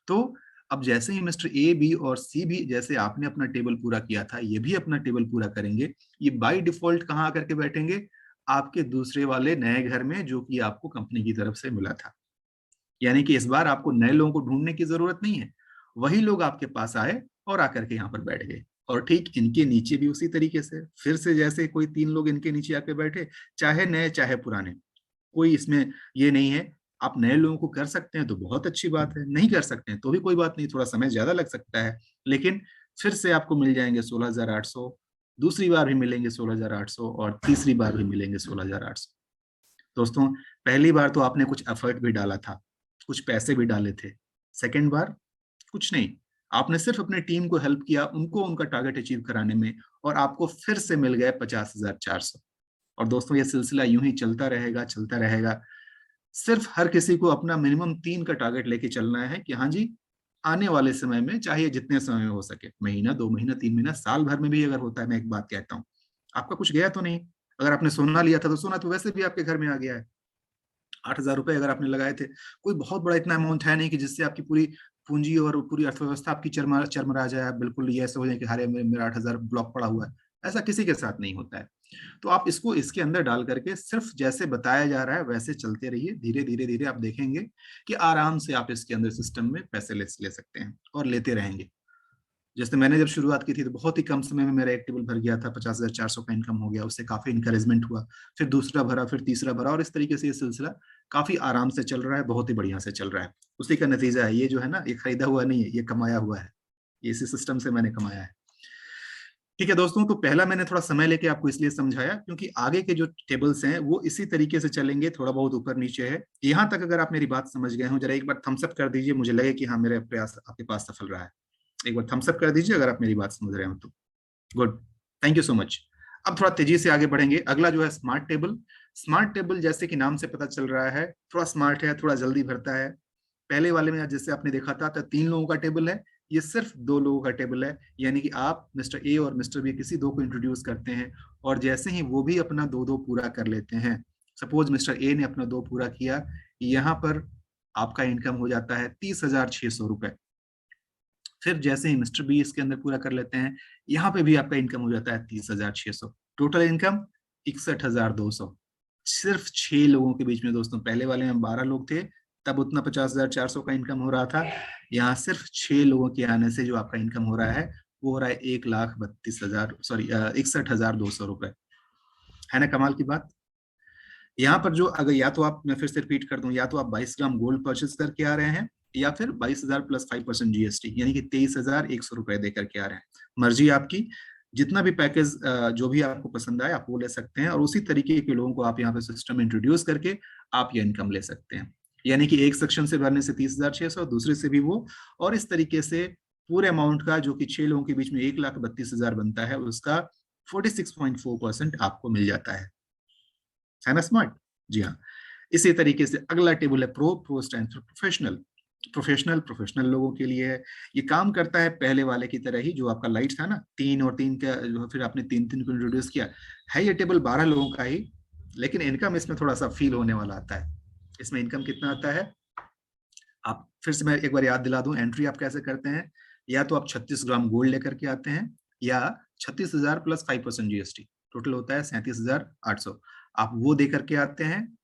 तो अब जैसे ही मिस्टर ए, बी और सी भी, जैसे आपने अपना टेबल पूरा किया था, ये भी अपना टेबल पूरा करेंगे। ये बाय डिफॉल्ट कहाँ आकर के बैठेंगे? आपके दूसरे वाले नए घर में, जो कि आपको कंपनी की तरफ से मिला था। यानी कि इस बार आपको नए लोगों को ढूंढने की जरूरत नहीं है, वही लोग आपके पास आए और आकर के यहाँ पर बैठ गए। और ठीक इनके नीचे भी उसी तरीके से फिर से जैसे कोई 3 लोग इनके नीचे आके बैठे, चाहे नए चाहे पुराने, कोई इसमें ये नहीं है। आप नए लोगों को कर सकते हैं तो बहुत अच्छी बात है, नहीं कर सकते हैं तो भी कोई बात नहीं, थोड़ा समय ज्यादा लग सकता है, लेकिन फिर से आपको मिल जाएंगे 16,800। दूसरी बार भी मिलेंगे 16,800 और तीसरी बार भी मिलेंगे 16,800। दोस्तों, पहली बार तो आपने कुछ एफर्ट भी डाला था, कुछ पैसे भी डाले थे। सेकंड बार कुछ नहीं, आपने सिर्फ अपने टीम को हेल्प किया, उनको उनका टारगेट अचीव कराने में, और आपको फिर से मिल गए 50,400। और दोस्तों, ये सिलसिला यूं ही चलता रहेगा, चलता रहेगा। सिर्फ हर किसी को अपना मिनिमम 3 का टारगेट लेके चलना है कि हाँ जी, आने वाले समय में, चाहे जितने समय में हो सके, महीना, 2 महीना, 3 महीना, साल भर में भी अगर होता है, मैं एक बात कहता हूँ, आपका कुछ गया तो नहीं। अगर आपने सोना लिया था तो सोना तो वैसे भी आपके घर में आ गया है। 8,000 रुपए अगर आपने लगाए थे, कोई बहुत बड़ा इतना अमाउंट है नहीं कि जिससे आपकी पूरी पूंजी और पूरी अर्थव्यवस्था आपकी चरमरा चरमरा जाए, आप बिल्कुल ये ऐसे हो जाए कि हारे मेरा 8,000 ब्लॉक पड़ा हुआ है। ऐसा किसी के साथ नहीं होता है। तो आप इसको इसके अंदर डाल करके सिर्फ जैसे बताया जा रहा है वैसे चलते रहिए, धीरे धीरे धीरे आप देखेंगे कि आराम से आप इसके अंदर सिस्टम में पैसे ले सकते हैं और लेते रहेंगे। जैसे मैंने जब शुरुआत की थी तो बहुत ही कम समय में मेरा एक टेबल भर गया था, 50,400 का इनकम हो गया, उससे काफी इंकरेजमेंट हुआ। फिर दूसरा भरा, फिर तीसरा भरा, और इस तरीके से ये सिलसिला काफी आराम से चल रहा है, बहुत ही बढ़िया से चल रहा है। उसी का नतीजा है ये जो है ना, ये खरीदा हुआ नहीं है, ये कमाया हुआ है, ये इसी सिस्टम से मैंने कमाया है। ठीक है दोस्तों, तो पहला मैंने थोड़ा समय लेके आपको इसलिए समझाया क्योंकि आगे के जो टेबल्स हैं वो इसी तरीके से चलेंगे, थोड़ा बहुत ऊपर नीचे है। यहाँ तक अगर आप मेरी बात समझ गए हो, जरा एक बार थम्स अप कर दीजिए, मुझे लगे कि हाँ, मेरे प्रयास आपके पास सफल रहा है। एक बार थम्स अप कर दीजिए अगर आप मेरी बात समझ रहे हो तो। Good, thank you so much. अब थोड़ा तेजी से आगे बढ़ेंगे। अगला जो है स्मार्ट टेबल। स्मार्ट टेबल जैसे कि नाम से पता चल रहा है, थोड़ा स्मार्ट है, थोड़ा जल्दी भरता है। पहले वाले में जैसे आपने देखा था तो 3 लोगों का टेबल है, ये सिर्फ 2 लोगों का टेबल है। यानी कि आप मिस्टर ए और मिस्टर बी किसी 2 को इंट्रोड्यूस करते हैं, और जैसे ही वो भी अपना 2 2 पूरा कर लेते हैं, सपोज मिस्टर ए ने अपना 2 पूरा किया, यहाँ पर आपका इनकम हो जाता है 30,600 रुपए। फिर जैसे ही मिस्टर बी इसके अंदर पूरा कर लेते हैं, यहाँ पे भी आपका इनकम हो जाता है 30,600। Total income 61,200। सिर्फ 6 लोगों के बीच में दोस्तों, पहले वाले में 12 लोग थे, तब उतना 50,400 का इनकम हो रहा था। यहाँ सिर्फ 6 लोगों के आने से जो आपका इनकम हो रहा है वो हो रहा है 1,32,000, सॉरी 61,200 रुपए। है ना कमाल की बात। यहाँ पर जो अगर या तो आप, मैं फिर से रिपीट कर दूं, या तो आप 22 ग्राम गोल्ड परचेज करके आ रहे हैं, या फिर 22,000 प्लस 5% जीएसटी, यानी कि 23,100 रुपए दे करके आ रहे हैं। मर्जी आपकी, जितना भी पैकेज जो भी आपको पसंद आए आप वो ले सकते हैं, और उसी तरीके के लोगों को आप यहाँ पे सिस्टम इंट्रोड्यूस करके आप ये इनकम ले सकते हैं। यानी कि एक सेक्शन से भरने से 30,600, दूसरे से भी वो, और इस तरीके से पूरे अमाउंट का जो कि 6 लोगों के बीच में 1,32,000 बनता है, उसका 46.4% आपको मिल जाता है ना स्मार्ट। जी हाँ। इसी तरीके से अगला टेबल है pro. Pro stand for professional. Professional लोगों के लिए है। ये काम करता है पहले वाले की तरह ही, जो आपका लाइट था ना 3 और 3 का, जो फिर आपने 3 3 को इंट्रोड्यूस किया है। ये टेबल 12 लोगों का ही, लेकिन इनकम इसमें थोड़ा सा फील होने वाला आता है। इसमें इनकम कितना आता है, आप फिर से मैं एक बार याद दिला दूं, एंट्री आप कैसे करते हैं। या तो आप 36 ग्राम गोल्ड लेकर के आते हैं, या 36,000 प्लस 5% जीएसटी, टोटल होता है 37,800, आप वो दे करके आते हैं।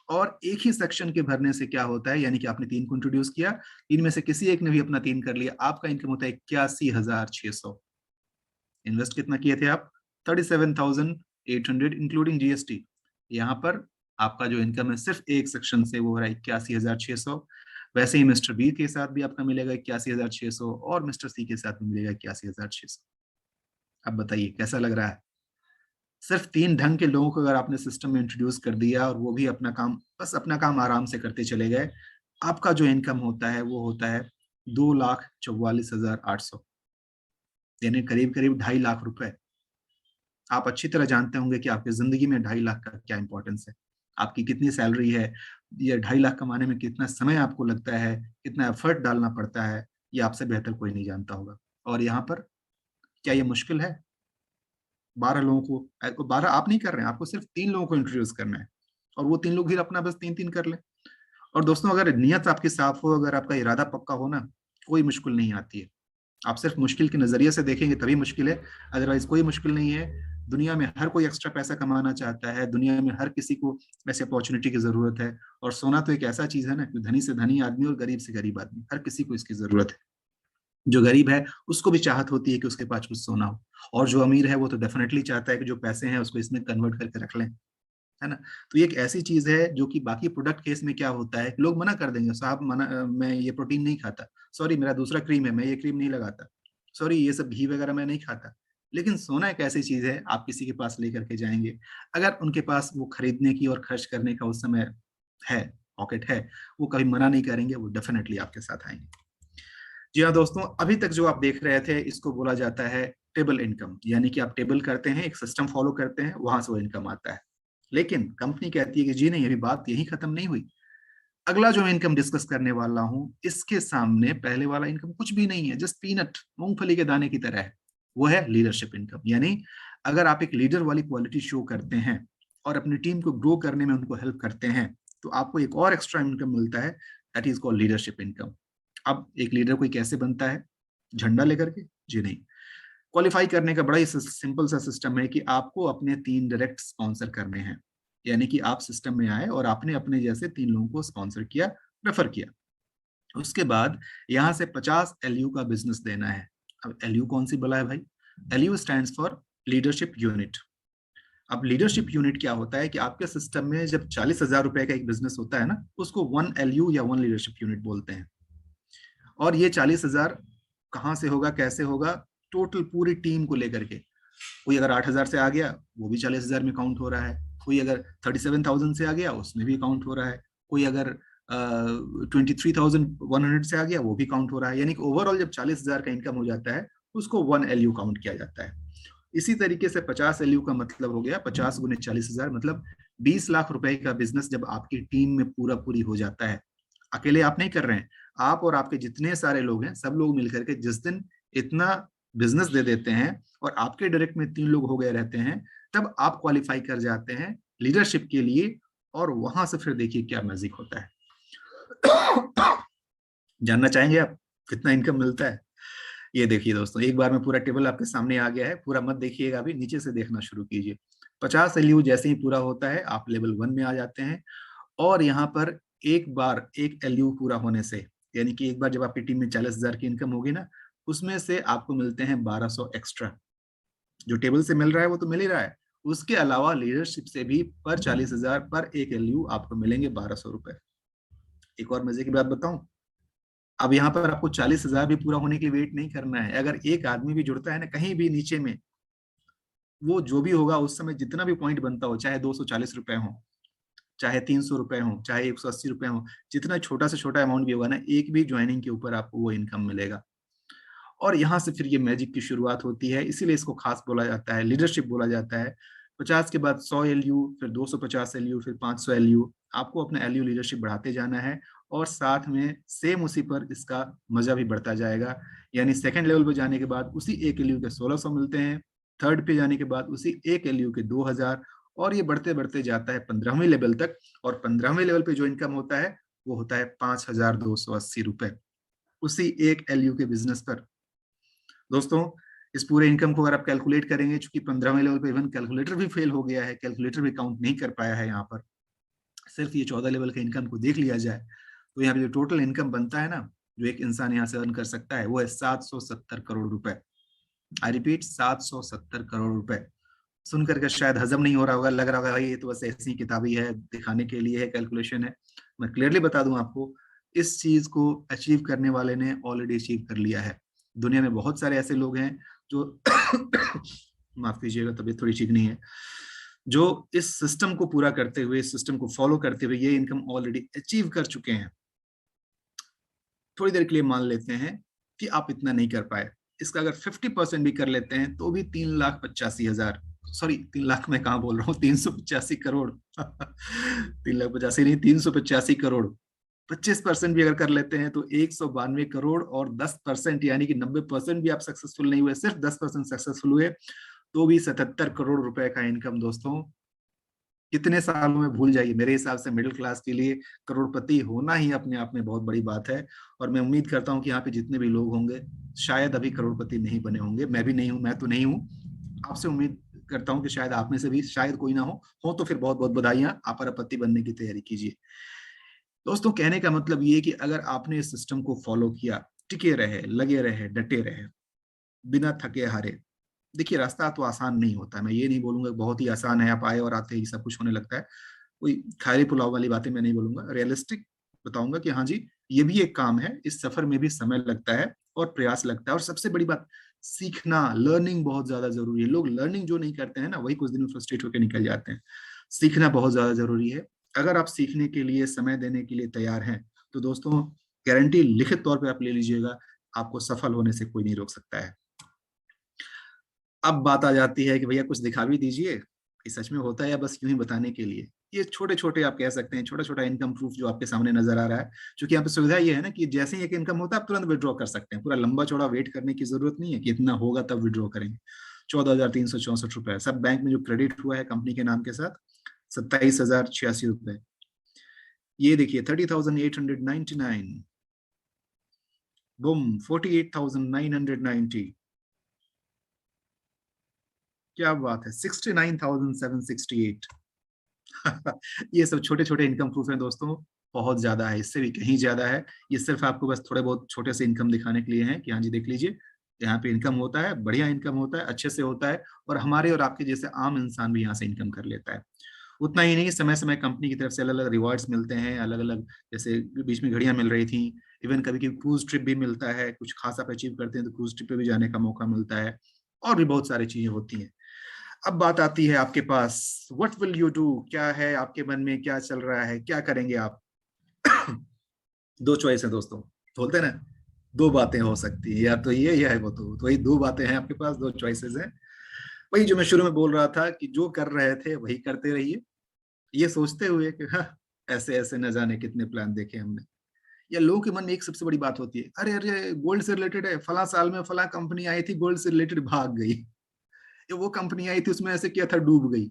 और एक ही सेक्शन के भरने से क्या होता है, यानी कि आपने 3 को इंट्रोड्यूस किया, 3 में से किसी एक ने भी अपना 3 कर लिया, आपका इनकम होता है 81,600। इन्वेस्ट कितना किए थे आप, 37,800 इंक्लूडिंग जीएसटी। यहाँ पर आपका जो इनकम है सिर्फ एक सेक्शन से वो हो रहा है 81,600। वैसे ही मिस्टर बी के साथ भी आपका मिलेगा 81,600, और मिस्टर सी के साथ भी मिलेगा 81,600। अब बताइए कैसा लग रहा है। सिर्फ 3 ढंग के लोगों को अगर आपने सिस्टम में इंट्रोड्यूस कर दिया, और वो भी अपना काम, बस अपना काम आराम से करते चले गए, आपका जो इनकम होता है वो होता है 2,44,800, यानी करीब करीब 2.5 लाख रुपए। आप अच्छी तरह जानते होंगे कि आपकी जिंदगी में 2.5 लाख का क्या इंपॉर्टेंस है, आपकी कितनी सैलरी है, ये 2.5 लाख कमाने में कितना समय आपको लगता है, कितना एफर्ट डालना पड़ता है, ये आपसे बेहतर कोई नहीं जानता होगा। और यहाँ पर क्या ये मुश्किल है, 12 लोगों को, 12 आप नहीं कर रहे हैं, आपको सिर्फ 3 लोगों को इंट्रोड्यूस करना है, और वो 3 लोग भी अपना बस 3 3 कर लें। और दोस्तों अगर नियत आपकी साफ हो, अगर आपका इरादा पक्का हो ना, कोई मुश्किल नहीं आती है। आप सिर्फ मुश्किल के नजरिए से देखेंगे तभी मुश्किल है, अदरवाइज कोई मुश्किल नहीं है। दुनिया में हर कोई एक्स्ट्रा पैसा कमाना चाहता है, दुनिया में हर किसी को ऐसे अपॉर्चुनिटी की जरूरत है। और सोना तो एक ऐसा चीज है ना, धनी से धनी आदमी और गरीब से गरीब आदमी, हर किसी को इसकी जरूरत है। जो गरीब है उसको भी चाहत होती है कि उसके पास कुछ सोना हो, और जो अमीर है वो तो डेफिनेटली चाहता है कि जो पैसे हैं उसको इसमें कन्वर्ट करके रख लें, है ना। तो ये एक ऐसी चीज है जो कि बाकी प्रोडक्ट केस में क्या होता है, लोग मना कर देंगे, साहब मना, मैं ये प्रोटीन नहीं खाता, सॉरी मेरा दूसरा क्रीम है, मैं ये क्रीम नहीं लगाता, सॉरी ये सब घी वगैरह मैं नहीं खाता। लेकिन सोना एक ऐसी चीज है, आप किसी के पास लेकर के जाएंगे, अगर उनके पास वो खरीदने की और खर्च करने का उस समय है, पॉकेट है, वो कभी मना नहीं करेंगे, वो डेफिनेटली आपके साथ आएंगे। जी हाँ दोस्तों, अभी तक जो आप देख रहे थे इसको बोला जाता है टेबल इनकम, यानी कि आप टेबल करते हैं, एक सिस्टम फॉलो करते हैं, वहां से वो इनकम आता है। लेकिन कंपनी कहती है कि जी नहीं, अभी बात यही खत्म नहीं हुई, अगला जो मैं इनकम डिस्कस करने वाला हूं इसके सामने पहले वाला इनकम कुछ भी नहीं है, जस्ट पीनट, मूंगफली के दाने की तरह है। वो है लीडरशिप इनकम। यानी अगर आप एक लीडर वाली क्वालिटी शो करते हैं और अपनी टीम को ग्रो करने में उनको हेल्प करते हैं, तो आपको एक और एक्स्ट्रा इनकम मिलता है, that is called leadership income. अब एक लीडर कोई कैसे बनता है, झंडा लेकर के? जी नहीं। क्वालिफाई करने का बड़ा ही सिंपल सा सिस्टम है कि आपको अपने 3 डायरेक्ट स्पॉन्सर करने हैं। यानी कि आप सिस्टम में आए और आपने अपने जैसे 3 लोगों को स्पॉन्सर किया, रेफर किया। उसके बाद यहाँ से 50 एलयू का बिजनेस देना है। अब एलयू कौन सी बला है भाई? LU stands for leadership unit. अब लीडरशिप यूनिट क्या होता है कि आपके सिस्टम में जब 40,000 रुपए का एक बिजनेस होता है ना, उसको 1 एलयू या 1 लीडरशिप यूनिट बोलते हैं। और ये 40,000 कहाँ से होगा, कैसे होगा? टोटल पूरी टीम को लेकर के। कोई अगर 8,000 से आ गया वो भी 40,000 में काउंट हो रहा है, कोई अगर 37,000 से आ गया उसमें भी काउंट हो रहा है, कोई अगर 23,100 से आ गया वो भी काउंट हो रहा है। यानी कि ओवरऑल जब 40,000 का इनकम हो जाता है उसको 1 एलयू काउंट किया जाता है। इसी तरीके से 50 एलयू का मतलब हो गया 50 गुने 40,000, मतलब 20 लाख रुपए का बिजनेस जब आपकी टीम में पूरा पूरी हो जाता है। अकेले आप नहीं कर रहे हैं, आप और आपके जितने सारे लोग हैं सब लोग मिलकर के जिस दिन इतना बिजनेस दे देते हैं और आपके डायरेक्ट में 3 लोग हो गए रहते हैं, तब आप क्वालिफाई कर जाते हैं लीडरशिप के लिए। और वहां से फिर देखिए क्या मैजिक होता है। जानना चाहेंगे आप कितना इनकम मिलता है? ये देखिए दोस्तों, एक बार में पूरा टेबल आपके सामने आ गया है, पूरा मत देखिएगा, अभी नीचे से देखना शुरू कीजिए। 50 एलयू जैसे ही पूरा होता है आप लेवल 1 में आ जाते हैं, और यहाँ पर एक बार एक एलयू पूरा होने से, यानी कि एक बार जब आपकी टीम में 40,000 की इनकम होगी ना, उसमें से आपको मिलते हैं 1200 एक्स्ट्रा। जो टेबल से मिल रहा है वो तो मिल ही रहा है, उसके अलावा लीडरशिप से भी पर 40,000 पर एक एलयू आपको मिलेंगे 1200 रुपए। एक और मजे की बात बताऊं, अब यहाँ पर आपको 40,000 भी पूरा होने के लिए वेट नहीं करना है। अगर एक आदमी भी जुड़ता है ना कहीं भी नीचे में, वो जो भी होगा उस समय जितना भी पॉइंट बनता हो, चाहे 240 रुपए हो, चाहे 300 रुपए हो, चाहे 180 रुपए हो, जितना छोटा से छोटा अमाउंट भी होगा ना, एक भी ज्वाइनिंग के ऊपर आपको वो इनकम मिलेगा। और यहाँ से फिर ये मैजिक की शुरुआत होती है, इसीलिए इसको खास बोला जाता है, लीडरशिप बोला जाता है। 50 के बाद 100 एलयू, फिर 250 एलयू, फिर 500 एलयू। आपको अपना एलयू लीडरशिप बढ़ाते जाना है, और साथ में सेम उसी पर इसका मजा भी बढ़ता जाएगा। यानी सेकंड लेवल पे जाने के बाद उसी एक एलयू के 1600 मिलते हैं, थर्ड पे जाने के बाद उसी एक एलयू के 2000, और ये बढ़ते बढ़ते जाता है 15वें लेवल तक। और 15वें लेवल पे जो इनकम होता है वो होता है 5,280 रुपए, उसी एक एलयू के बिजनेस पर। दोस्तों, इस पूरे इनकम को अगर आप कैलकुलेट करेंगे, चूंकि 15वें लेवल पे इवन कैलकुलेटर भी फेल हो गया है, कैलकुलेटर भी काउंट नहीं कर पाया है यहाँ पर, सिर्फ ये 14 लेवल के इनकम को देख लिया जाए, तो यहाँ पे जो टोटल इनकम बनता है ना, जो एक इंसान यहाँ से अर्न कर सकता है, वो है 770 करोड़ रुपए। आई रिपीट, 770 करोड़ रुपए। सुनकर के शायद हजम नहीं हो रहा होगा, लग रहा होगा भाई ये तो बस ऐसी किताबी है, दिखाने के लिए है, कैलकुलेशन है। मैं क्लियरली बता दूं आपको, इस चीज को अचीव करने वाले ने ऑलरेडी अचीव कर लिया है। दुनिया में बहुत सारे ऐसे लोग हैं जो माफ कीजिएगा, तबीयत थोड़ी ठीक नहीं है, जो इस सिस्टम को पूरा करते हुए, इस सिस्टम को फॉलो करते हुए ये इनकम ऑलरेडी अचीव कर चुके हैं। थोड़ी देर के लिए मान लेते हैं कि आप इतना नहीं कर पाए, इसका अगर 50% भी कर लेते हैं तो भी 3,85,000, सॉरी 3 लाख मैं कहाँ बोल रहा हूँ, 385 करोड़ 3,85,000 नहीं, 385 करोड़। 25% भी अगर कर लेते हैं तो 192 करोड़, और 10% यानी कि 90% भी आप सक्सेसफुल नहीं हुए, सिर्फ 10% सक्सेसफुल हुए, तो भी 77 करोड़ रुपए का इनकम। दोस्तों, कितने सालों में भूल जाइए, मेरे हिसाब से मिडिल क्लास के लिए करोड़पति होना ही अपने आप में बहुत बड़ी बात है। और मैं उम्मीद करता हूँ कि यहाँ पे जितने भी लोग होंगे शायद अभी करोड़पति नहीं बने होंगे, मैं भी नहीं हूँ, मैं तो नहीं हूँ। आपसे उम्मीद करता हूँ कि शायद आप में से भी शायद कोई ना हो तो फिर बहुत बहुत बधाइयां, आप अरबपति बनने की तैयारी कीजिए। दोस्तों, कहने का मतलब ये कि अगर आपने इस सिस्टम को फॉलो किया, टिके रहे, लगे रहे, डटे रहे, बिना थके हारे, देखिए रास्ता तो आसान नहीं होता, मैं ये नहीं बोलूंगा बहुत ही आसान है, आप आए और आते ही सब कुछ होने लगता है, कोई खारी पुलाव वाली बातें मैं नहीं बोलूंगा, रियलिस्टिक बताऊंगा कि हाँ जी, ये भी एक काम है, इस सफर में भी समय लगता है और प्रयास लगता है। और सबसे बड़ी बात, सीखना, लर्निंग बहुत ज्यादा जरूरी है। लोग लर्निंग जो नहीं करते हैं ना, वही कुछ दिन में फ्रस्ट्रेट होकर निकल जाते हैं। सीखना बहुत ज्यादा जरूरी है। अगर आप सीखने के लिए, समय देने के लिए तैयार हैं, तो दोस्तों गारंटी लिखित तौर पर आप ले लीजिएगा, आपको सफल होने से कोई नहीं रोक सकता है। अब बात आ जाती है कि भैया कुछ दिखा भी दीजिए कि सच में होता है या बस यूं ही बताने के लिए। ये छोटे छोटे आप कह सकते हैं, छोटा छोटा इनकम प्रूफ जो आपके सामने नजर आ रहा है, क्योंकि यहाँ पे सुविधा ये है ना कि जैसे ही एक इनकम होता है आप तुरंत विड्रॉ कर सकते हैं, पूरा लंबा चौड़ा वेट करने की जरूरत नहीं है कि इतना होगा तब विड्रॉ करेंगे। 14,364 रुपए सब बैंक में जो क्रेडिट हुआ है कंपनी के नाम के साथ, 27,086 रुपए। ये देखिए 30,899, बुम 48,990, क्या बात है, 69,768। ये सब छोटे छोटे इनकम प्रूफ हैं दोस्तों, बहुत ज्यादा है, इससे भी कहीं ज्यादा है। ये सिर्फ आपको बस थोड़े बहुत छोटे से इनकम दिखाने के लिए हैं कि हाँ जी देख लीजिए, यहाँ पे इनकम होता है, बढ़िया इनकम होता है, अच्छे से होता है, और हमारे और आपके जैसे आम इंसान भी यहाँ से इनकम कर लेता है। उतना ही नहीं, समय समय कंपनी की तरफ से अलग अलग रिवार्ड्स मिलते हैं, अलग अलग, जैसे बीच में घड़ियां मिल रही थी, इवन कभी कभी क्रूज ट्रिप भी मिलता है, कुछ खास आप अचीव करते हैं तो क्रूज ट्रिप पे भी जाने का मौका मिलता है, और भी बहुत सारी चीजें होती हैं। अब बात आती है आपके पास, व्हाट विल यू डू, क्या है आपके मन में, क्या चल रहा है, क्या करेंगे आप? दो चॉइस है दोस्तों, बोलते हैं ना, दो बातें हो सकती है, या तो ये या है वो, तो वही दो बातें हैं आपके पास, दो चॉइसेस हैं। वही जो मैं शुरू में बोल रहा था कि जो कर रहे थे वही करते रहिए, ये सोचते हुए कि हाँ, ऐसे ऐसे न जाने कितने प्लान देखे हमने। या लोगों के मन में एक सबसे बड़ी बात होती है, अरे अरे गोल्ड से रिलेटेड है, फला साल में फला कंपनी आई थी गोल्ड से रिलेटेड, भाग गई। ये वो कंपनी आई थी उसमें ऐसे किया था, डूब गई।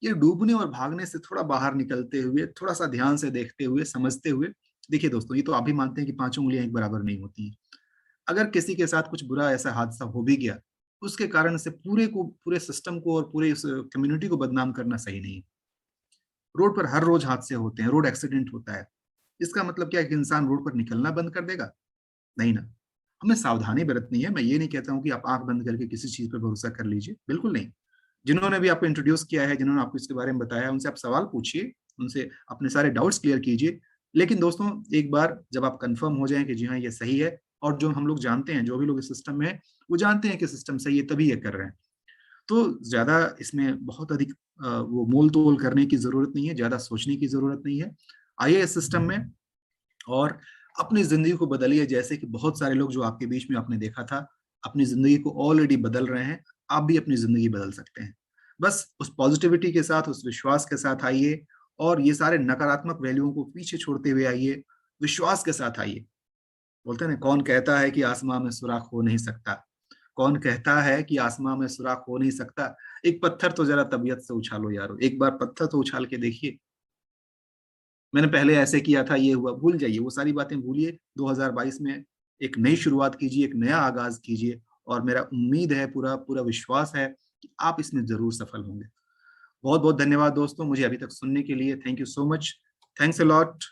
ये डूबने और भागने से थोड़ा बाहर निकलते हुए, थोड़ा सा ध्यान से देखते हुए, समझते हुए, देखिए दोस्तों, ये तो आप भी मानते हैं कि पांचों उंगलियां एक बराबर नहीं होती हैं। अगर किसी के साथ कुछ बुरा ऐसा हादसा हो भी गया, उसके कारण से पूरे सिस्टम को और पूरे इस कम्युनिटी को बदनाम करना सही नहीं है। रोड पर हर रोज हादसे होते हैं, रोड एक्सीडेंट होता है, इसका मतलब क्या है कि इंसान रोड पर निकलना बंद कर देगा? नहीं ना। हमें सावधानी बरतनी है। मैं ये नहीं कहता हूँ कि आप आंख बंद करके किसी चीज पर भरोसा कर लीजिए, बिल्कुल नहीं। जिन्होंने भी आपको इंट्रोड्यूस किया है, जिन्होंने आपको इसके बारे में बताया, उनसे आप सवाल पूछिए, उनसे अपने सारे डाउट्स क्लियर कीजिए। लेकिन दोस्तों, एक बार जब आप कंफर्म हो जाएं कि जी हाँ ये सही है, और जो हम लोग जानते हैं, जो भी लोग इस सिस्टम में हैं, वो जानते हैं कि सिस्टम सही है तभी ये कर रहे हैं, तो ज्यादा इसमें बहुत अधिक वो मोल तोल करने की जरूरत नहीं है, ज्यादा सोचने की जरूरत नहीं है। आइए इस सिस्टम में और अपनी जिंदगी को बदलिए। जैसे कि बहुत सारे लोग जो आपके बीच में आपने देखा था, अपनी जिंदगी को ऑलरेडी बदल रहे हैं। आप भी अपनी जिंदगी बदल सकते हैं। बस उस पॉजिटिविटी के साथ, उस विश्वास के साथ आइए, और ये सारे नकारात्मक वैल्यूओं को पीछे छोड़ते हुए आइए, विश्वास के साथ आइए। बोलते हैं ना, कौन कहता है कि आसमां में सुराख हो नहीं सकता? कौन कहता है कि आसमां में सुराख हो नहीं सकता? एक पत्थर तो जरा तबीयत से उछालो यारो, एक बार पत्थर तो उछाल के देखिए। मैंने पहले ऐसे किया था, ये हुआ, भूल जाइए, वो सारी बातें भूलिए। 2022 में एक नई शुरुआत कीजिए, एक नया आगाज कीजिए, और मेरा उम्मीद है, पूरा पूरा विश्वास है कि आप इसमें जरूर सफल होंगे। बहुत बहुत धन्यवाद दोस्तों, मुझे अभी तक सुनने के लिए। Thank you so much. Thanks a lot.